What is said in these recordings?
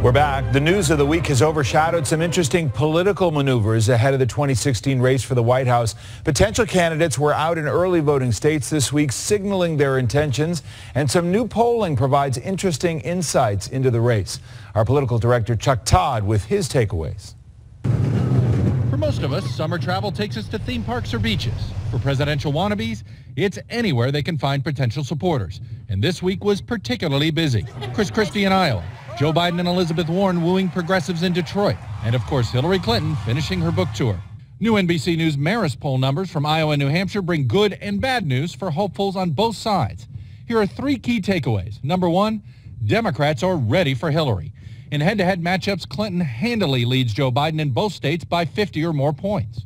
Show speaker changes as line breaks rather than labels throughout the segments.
We're back. The news of the week has overshadowed some interesting political maneuvers ahead of the 2016 race for the White House. Potential candidates were out in early voting states this week signaling their intentions, and some new polling provides interesting insights into the race. Our political director Chuck Todd with his takeaways.
For most of us, summer travel takes us to theme parks or beaches. For presidential wannabes, it's anywhere they can find potential supporters. And this week was particularly busy. Chris Christie in Iowa, Joe Biden and Elizabeth Warren wooing progressives in Detroit, and of course Hillary Clinton finishing her book tour. New NBC News Marist poll numbers from Iowa and New Hampshire bring good and bad news for hopefuls on both sides. Here are three key takeaways. Number one, Democrats are ready for Hillary. In head-to-head matchups, Clinton handily leads Joe Biden in both states by 50 or more points.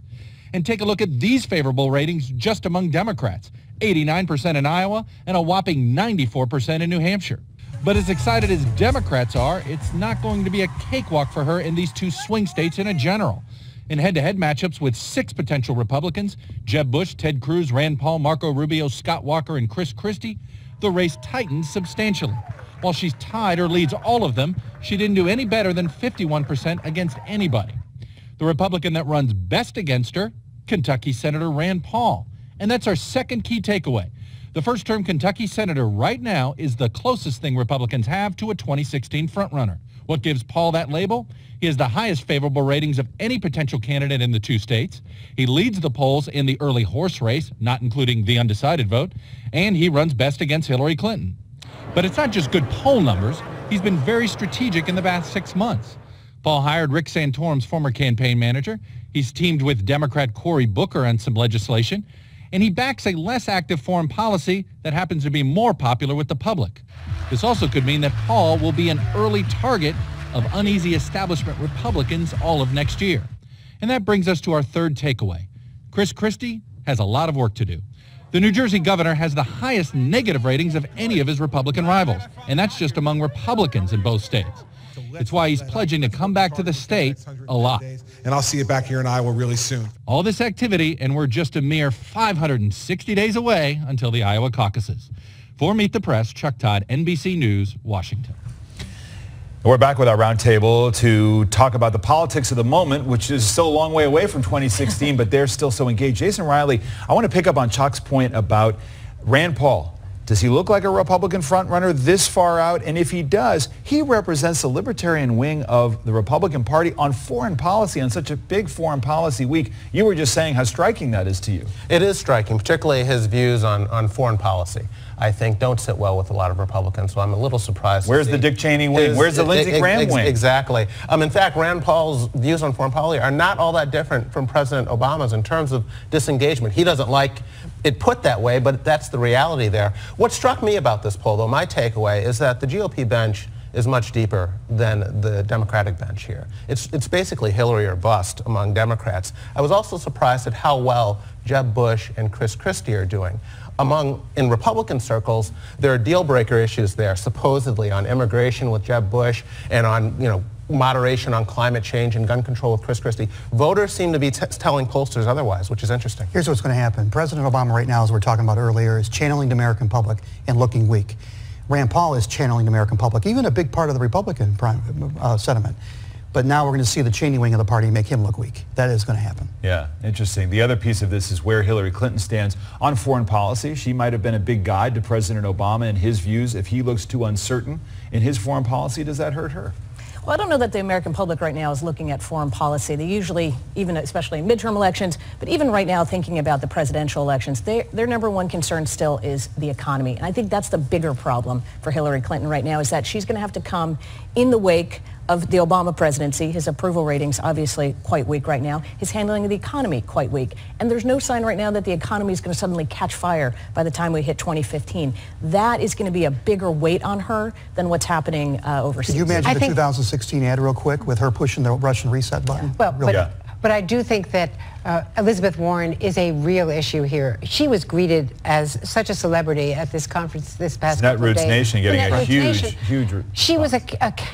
And take a look at these favorable ratings just among Democrats. 89% in Iowa and a whopping 94% in New Hampshire. But as excited as Democrats are, it's not going to be a cakewalk for her in these two swing states in a general. In head-to-head matchups with 6 potential Republicans, Jeb Bush, Ted Cruz, Rand Paul, Marco Rubio, Scott Walker, and Chris Christie, the race tightens substantially. While she's tied or leads all of them, she didn't do any better than 51% against anybody. The Republican that runs best against her, Kentucky Senator Rand Paul. And that's our second key takeaway. The first-term Kentucky senator right now is the closest thing Republicans have to a 2016 frontrunner. What gives Paul that label? He has the highest favorable ratings of any potential candidate in the two states. He leads the polls in the early horse race, not including the undecided vote, and he runs best against Hillary Clinton. But it's not just good poll numbers. He's been very strategic in the past 6 months. Paul hired Rick Santorum's former campaign manager. He's teamed with Democrat Cory Booker on some legislation. And he backs a less active foreign policy that happens to be more popular with the public. This also could mean that Paul will be an early target of uneasy establishment Republicans all of next year. And that brings us to our third takeaway. Chris Christie has a lot of work to do. The New Jersey governor has the highest negative ratings of any of his Republican rivals, and that's just among Republicans in both states. It's why he's pledging to come back to the state a lot.
And I'll see you back here in Iowa really soon.
All this activity, and we're just a mere 560 days away until the Iowa caucuses. For Meet the Press, Chuck Todd, NBC News, Washington.
We're back with our roundtable to talk about the politics of the moment, which is still a long way away from 2016, but they're still so engaged. Jason Riley, I want to pick up on Chuck's point about Rand Paul. Does he look like a Republican frontrunner this far out? And if he does, he represents the libertarian wing of the Republican Party on foreign policy on such a big foreign policy week. You were just saying how striking that is to you.
It is striking, particularly his views on foreign policy. I think don't sit well with a lot of Republicans, so I'm a little surprised.
Where's the Dick Cheney wing? Where's the Lindsey Graham wing?
Exactly. In fact, Rand Paul's views on foreign policy are not all that different from President Obama's in terms of disengagement. He doesn't like it put that way, but that's the reality there. What struck me about this poll, though, my takeaway, is that the GOP bench is much deeper than the Democratic bench here. It's basically Hillary or bust among Democrats. I was also surprised at how well Jeb Bush and Chris Christie are doing. In Republican circles, there are deal-breaker issues there, supposedly on immigration with Jeb Bush and on, moderation on climate change and gun control with Chris Christie. Voters seem to be telling pollsters otherwise, which is interesting.
Here's what's going to happen. President Obama right now, as we were talking about earlier, is channeling the American public and looking weak. Rand Paul is channeling the American public, even a big part of the Republican sentiment. But now we're going to see the Cheney wing of the party make him look weak. That is going to happen.
Yeah, interesting. The other piece of this is where Hillary Clinton stands on foreign policy. She might have been a big guide to President Obama and his views. If he looks too uncertain in his foreign policy, does that hurt her?
Well, I don't know that the American public right now is looking at foreign policy. They usually, even especially in midterm elections, but even right now thinking about the presidential elections, their number one concern still is the economy. And I think that's the bigger problem for Hillary Clinton right now, is that she's going to have to come in the wake of the Obama presidency. His approval ratings obviously quite weak right now. His handling of the economy quite weak. And there's no sign right now that the economy is going to suddenly catch fire by the time we hit 2015. That is going to be a bigger weight on her than what's happening overseas.
Could you imagine the 2016 ad real quick with her pushing the Russian reset button?
Well, but I do think that Elizabeth Warren is a real issue here. She was greeted as such a celebrity at this conference this past couple of days.
Netroots Nation getting a huge.
She was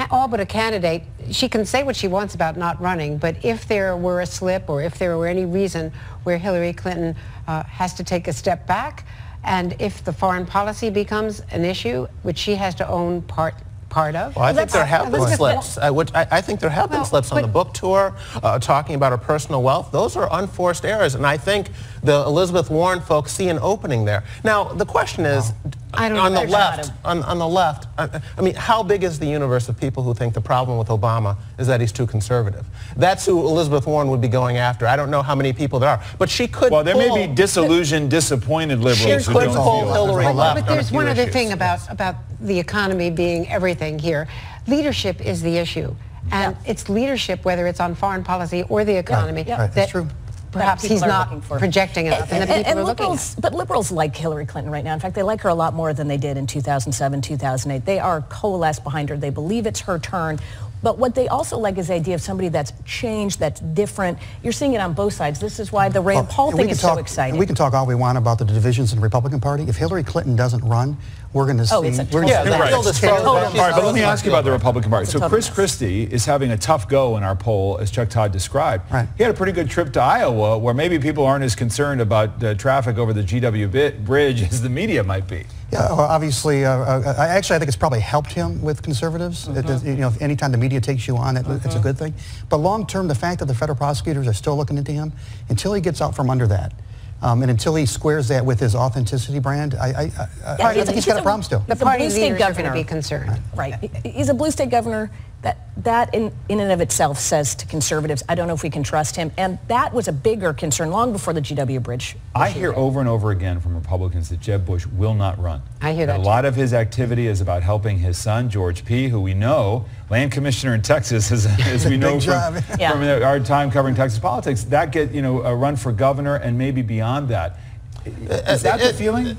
all but a candidate. She can say what she wants about not running, but if there were a slip or if there were any reason where Hillary Clinton has to take a step back, and if the foreign policy becomes an issue, which she has to own part part of.
Well, I think there have been
Elizabeth
slips. I think there have been slips on the book tour, talking about her personal wealth. Those are unforced errors, and I think the Elizabeth Warren folks see an opening there. Now, the question is, on the left, I mean, how big is the universe of people who think the problem with Obama is that he's too conservative? That's who Elizabeth Warren would be going after. I don't know how many people there are, but she could.
Well, there may be disillusioned, disappointed liberals
she
who
could
don't
pull
feel
Hillary left.
But there's one other thing
issues.
about the economy being everything here. Leadership is the issue, and it's leadership, whether it's on foreign policy or the economy,
That's true.
Perhaps he's not projecting enough, and the people are looking at.
But liberals like Hillary Clinton right now. In fact, they like her a lot more than they did in 2007, 2008. They are coalesced behind her. They believe it's her turn. But what they also like is the idea of somebody that's changed, that's different. You're seeing it on both sides. This is why the Rand Paul thing is so exciting.
We can talk all we want about the divisions in the Republican Party. If Hillary Clinton doesn't run, we're going to see.
It's a
we're gonna see-
Right. All right, but let me ask you about the Republican Party. So
total
Chris
mess.
Christie is having a tough go in our poll, as Chuck Todd described.
Right.
He had a pretty good trip to Iowa, where maybe people aren't as concerned about traffic over the GW bridge as the media might be.
Yeah, well, obviously, I think it's probably helped him with conservatives. You know, anytime the media takes you on, it's a good thing. But long term, the fact that the federal prosecutors are still looking into him, until he gets out from under that, and until he squares that with his authenticity brand, I think he's got a problem still.
The
He's a
party
blue state
leaders are going to
governor.
be concerned.
Right. He's a blue state governor. That in and of itself says to conservatives, I don't know if we can trust him. And that was a bigger concern long before the GW Bridge.
I hear over and over again from Republicans that Jeb Bush will not run.
I hear that
A lot of his activity is about helping his son, George P., who we know, land commissioner in Texas, as we know from our time covering Texas politics, that get a run for governor and maybe beyond that. Is that the feeling?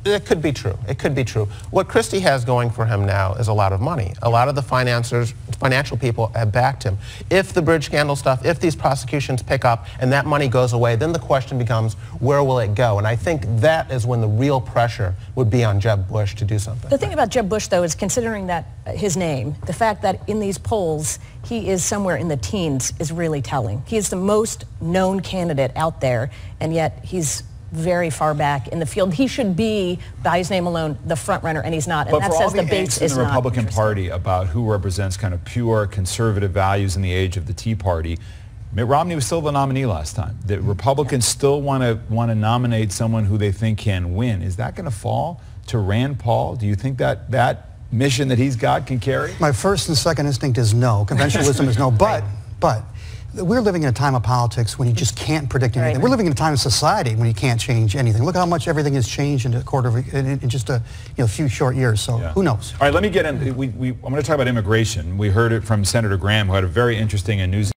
It could be true. It could be true. What Christie has going for him now is a lot of money. A lot of the financial people have backed him. If the bridge scandal stuff, if these prosecutions pick up and that money goes away, then the question becomes, where will it go? And I think that is when the real pressure would be on Jeb Bush to do something.
The thing about Jeb Bush, though, is considering that his name, the fact that in these polls he is somewhere in the teens is really telling. He is the most known candidate out there, and yet he's very far back in the field. He should be, by his name alone, the front runner, and he's not. And
But
that
for
says
all the
base
angst in
is
the
not
Republican
interesting.
Party about who represents kind of pure conservative values in the age of the Tea Party, Mitt Romney was still the nominee last time. The Republicans still want to nominate someone who they think can win. Is that going to fall to Rand Paul? Do you think that mission that he's got can carry?
My first and second instinct is no. Conventionalism is no. But we're living in a time of politics when you just can't predict anything.
Right.
We're living in a time of society when you can't change anything. Look how much everything has changed in just a few short years. So who knows?
All right, let me get in. I'm going to talk about immigration. We heard it from Senator Graham, who had a very interesting and newsy